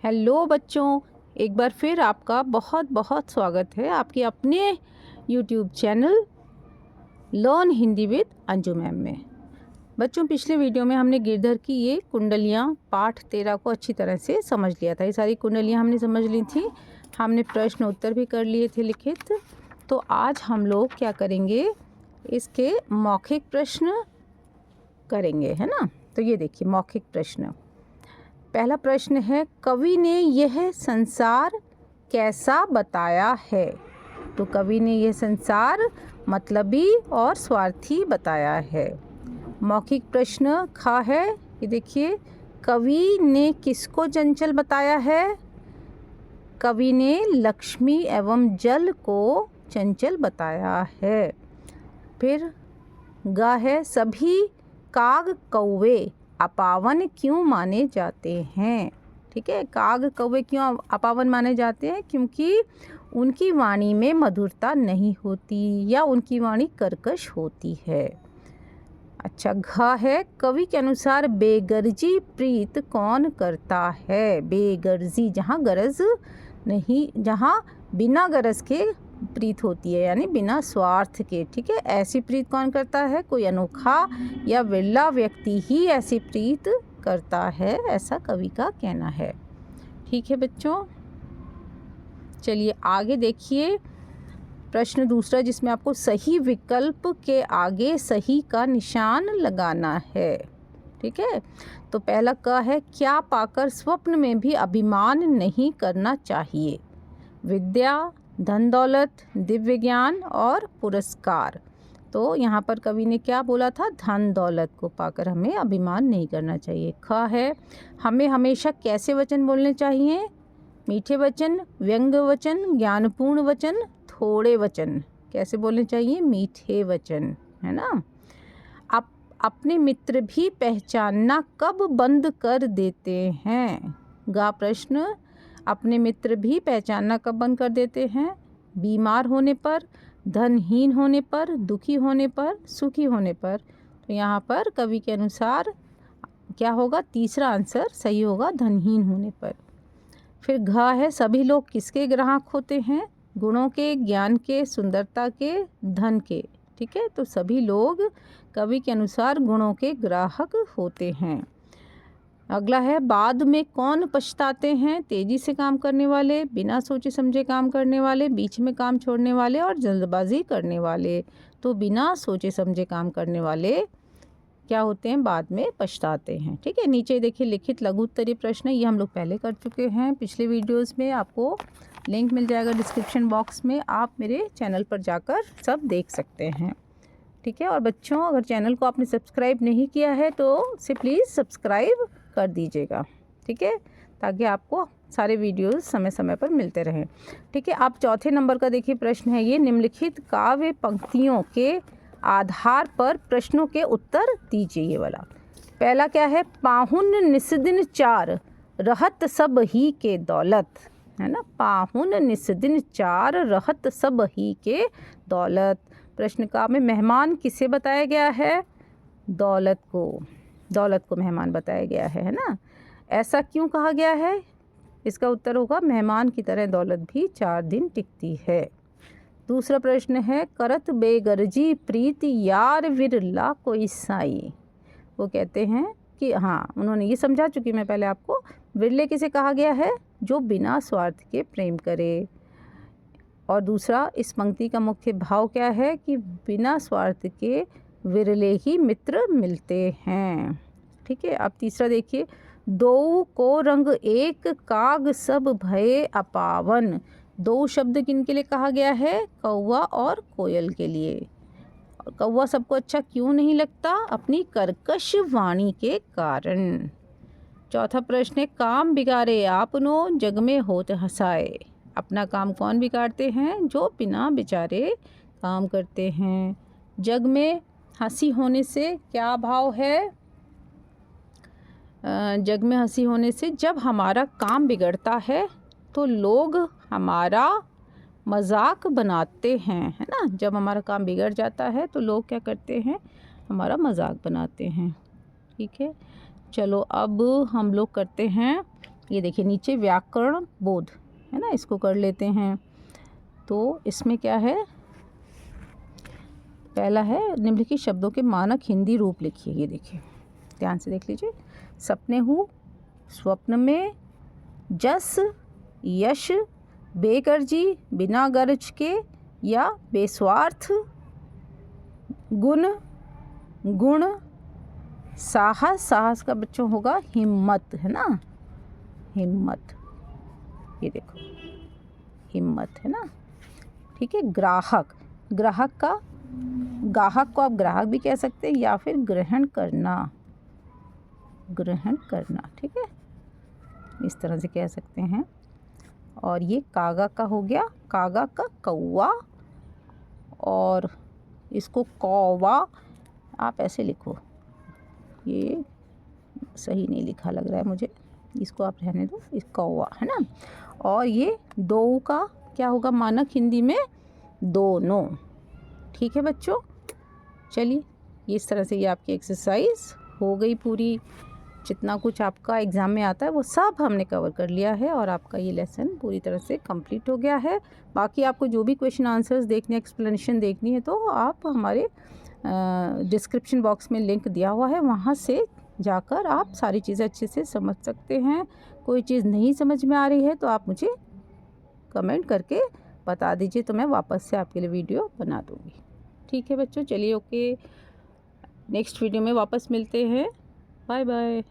Hello बच्चों, एक बार फिर आपका बहुत बहुत स्वागत है आपके अपने YouTube channel learn Hindi with Anju ma'am में। बच्चों, पिछले वीडियो में हमने गिरधर की ये कुंडलियाँ पाठ 13 को अच्छी तरह से समझ लिया था। ये सारी कुंडलियाँ हमने समझ ली थी, हमने प्रश्न उत्तर भी कर लिए थे लिखित। तो आज हम लोग क्या करेंगे, इसके मौखिक प्रश्न करेंगे, है ना। तो ये देखिए मौखिक प्रश्न। पहला प्रश्न है, कवि ने यह संसार कैसा बताया है। तो कवि ने यह संसार मतलबी और स्वार्थी बताया है। मौखिक प्रश्न खा है, ये देखिए, कवि ने किसको चंचल बताया है। कवि ने लक्ष्मी एवं जल को चंचल बताया है। फिर गा है, सभी काग कौवे अपावन क्यों माने जाते हैं। ठीक है, काग कौवे क्यों अपावन माने जाते हैं, क्योंकि उनकी वाणी में मधुरता नहीं होती या उनकी वाणी कर्कश होती है। अच्छा, घ है, कवि के अनुसार बेगर्जी प्रीत कौन करता है। बेगर्जी, जहाँ गरज नहीं, जहाँ बिना गरज के प्रीत होती है, यानी बिना स्वार्थ के। ठीक है, ऐसी प्रीत कौन करता है। कोई अनोखा या विरला व्यक्ति ही ऐसी प्रीत करता है, ऐसा कवि का कहना है। ठीक है बच्चों, चलिए आगे देखिए प्रश्न दूसरा, जिसमें आपको सही विकल्प के आगे सही का निशान लगाना है। ठीक है, तो पहला क है, क्या पाकर स्वप्न में भी अभिमान नहीं करना चाहिए। विद्या, धन दौलत, दिव्य ज्ञान और पुरस्कार। तो यहाँ पर कवि ने क्या बोला था, धन दौलत को पाकर हमें अभिमान नहीं करना चाहिए। ख है, हमें हमेशा कैसे वचन बोलने चाहिए। मीठे वचन, व्यंग्य वचन, ज्ञानपूर्ण वचन, थोड़े वचन। कैसे बोलने चाहिए, मीठे वचन, है ना। अपने मित्र भी पहचानना कब बंद कर देते हैं। गा प्रश्न, अपने मित्र भी पहचानना कब बंद कर देते हैं। बीमार होने पर, धनहीन होने पर, दुखी होने पर, सुखी होने पर। तो यहाँ पर कवि के अनुसार क्या होगा, तीसरा आंसर सही होगा, धनहीन होने पर। फिर घ है, सभी लोग किसके ग्राहक होते हैं। गुणों के, ज्ञान के, सुंदरता के, धन के। ठीक है, तो सभी लोग कवि के अनुसार गुणों के ग्राहक होते हैं। अगला है, बाद में कौन पछताते हैं। तेजी से काम करने वाले, बिना सोचे समझे काम करने वाले, बीच में काम छोड़ने वाले और जल्दबाजी करने वाले। तो बिना सोचे समझे काम करने वाले क्या होते हैं, बाद में पछताते हैं। ठीक है, नीचे देखिए लिखित लघु उत्तरीय प्रश्न, ये हम लोग पहले कर चुके हैं पिछले वीडियोस में। आपको लिंक मिल जाएगा डिस्क्रिप्शन बॉक्स में, आप मेरे चैनल पर जाकर सब देख सकते हैं। ठीक है, और बच्चों, अगर चैनल को आपने सब्सक्राइब नहीं किया है तो उसे प्लीज़ सब्सक्राइब कर दीजिएगा। ठीक है, ताकि आपको सारे वीडियोस समय समय पर मिलते रहें। ठीक है, आप चौथे नंबर का देखिए प्रश्न है ये, निम्नलिखित काव्य पंक्तियों के आधार पर प्रश्नों के उत्तर दीजिए। ये वाला पहला क्या है, पाहुन निस्दिन चार रहत सब ही के दौलत, है ना। पाहुन निस्दिन चार रहत सब ही के दौलत। प्रश्न का में मेहमान किसे बताया गया है, दौलत को मेहमान बताया गया है ना। ऐसा क्यों कहा गया है, इसका उत्तर होगा, मेहमान की तरह दौलत भी 4 दिन टिकती है। दूसरा प्रश्न है, करत बेगर्जी प्रीति यार विरला कोई साई। वो कहते हैं कि हाँ, उन्होंने ये समझा चुकी मैं पहले आपको, विरले किसे कहा गया है, जो बिना स्वार्थ के प्रेम करे। और दूसरा, इस पंक्ति का मुख्य भाव क्या है कि बिना स्वार्थ के विरले ही मित्र मिलते हैं। ठीक है, अब तीसरा देखिए, दो को रंग एक काग सब भये अपावन। दो शब्द किन के लिए कहा गया है, कौवा और कोयल के लिए। कौवा सबको अच्छा क्यों नहीं लगता, अपनी कर्कश वाणी के कारण। चौथा प्रश्न है, काम बिगाड़े आपनो जग में होत हंसाए। अपना काम कौन बिगाड़ते हैं, जो बिना बेचारे काम करते हैं। जग में हंसी होने से क्या भाव है, जग में हंसी होने से जब हमारा काम बिगड़ता है तो लोग हमारा मजाक बनाते हैं, है ना। जब हमारा काम बिगड़ जाता है तो लोग क्या करते हैं, हमारा मजाक बनाते हैं। ठीक है, चलो अब हम लोग करते हैं ये देखिए नीचे व्याकरण बोध है ना, इसको कर लेते हैं। तो इसमें क्या है, पहला है निम्नलिखित शब्दों के मानक हिंदी रूप लिखिए। ये देखिए ध्यान से देख लीजिए। सपने हूँ, स्वप्न में, जस, यश, बेगर्जी, बिना गर्ज के या बेस्वार्थ, गुण, गुण, साहस, साहस का बच्चों होगा हिम्मत, है ना, हिम्मत, ये देखो हिम्मत है ना, ठीक है। ग्राहक, ग्राहक का, गाहक को आप ग्राहक भी कह सकते हैं या फिर ग्रहण करना, ग्रहण करना, ठीक है, इस तरह से कह सकते हैं। और ये कागा का हो गया, कागा का कौवा, और इसको कौवा आप ऐसे लिखो, ये सही नहीं लिखा लग रहा है मुझे, इसको आप रहने दो, इस कौवा है ना। और ये दो का क्या होगा मानक हिंदी में, दोनों, ठीक है बच्चों। चलिए इस तरह से ये आपकी एक्सरसाइज हो गई पूरी। जितना कुछ आपका एग्ज़ाम में आता है वो सब हमने कवर कर लिया है और आपका ये लेसन पूरी तरह से कंप्लीट हो गया है। बाकी आपको जो भी क्वेश्चन आंसर्स देखने, एक्सप्लेनेशन देखनी है तो आप हमारे डिस्क्रिप्शन बॉक्स में लिंक दिया हुआ है, वहाँ से जाकर आप सारी चीज़ें अच्छे से समझ सकते हैं। कोई चीज़ नहीं समझ में आ रही है तो आप मुझे कमेंट करके बता दीजिए, तो मैं वापस से आपके लिए वीडियो बना दूँगी। ठीक है बच्चों, चलिए ओके, नेक्स्ट वीडियो में वापस मिलते हैं। Bye bye.